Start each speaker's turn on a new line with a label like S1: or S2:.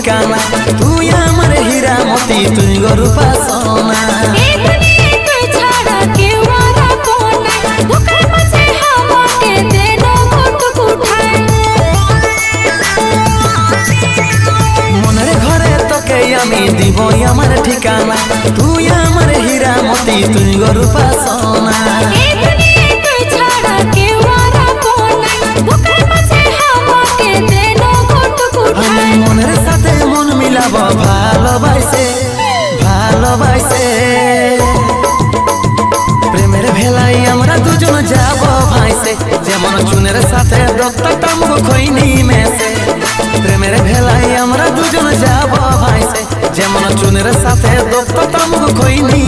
S1: ঠিকানা, তুই আমার হীরা মতি, তুই গরুপা সোনা। মনের ঘরে তোকে আমি দিব আমার ঠিকানা, তুই আমার হীরা মতি, তুই গরুপা সোনা। মনের সাথে মন মিলাব ভালোবাসে ভালোবাসে, প্রেমের ভেলাই আমরা দুজন যাব ভাইসে, যেমন চুনের সাথে রক্তটা মুখ খইনি মেশে। প্রেমের ভেলাই আমরা দুজন যাব ভাইসে, যেমন চুনের সাথে রক্তটা মুখ খইনি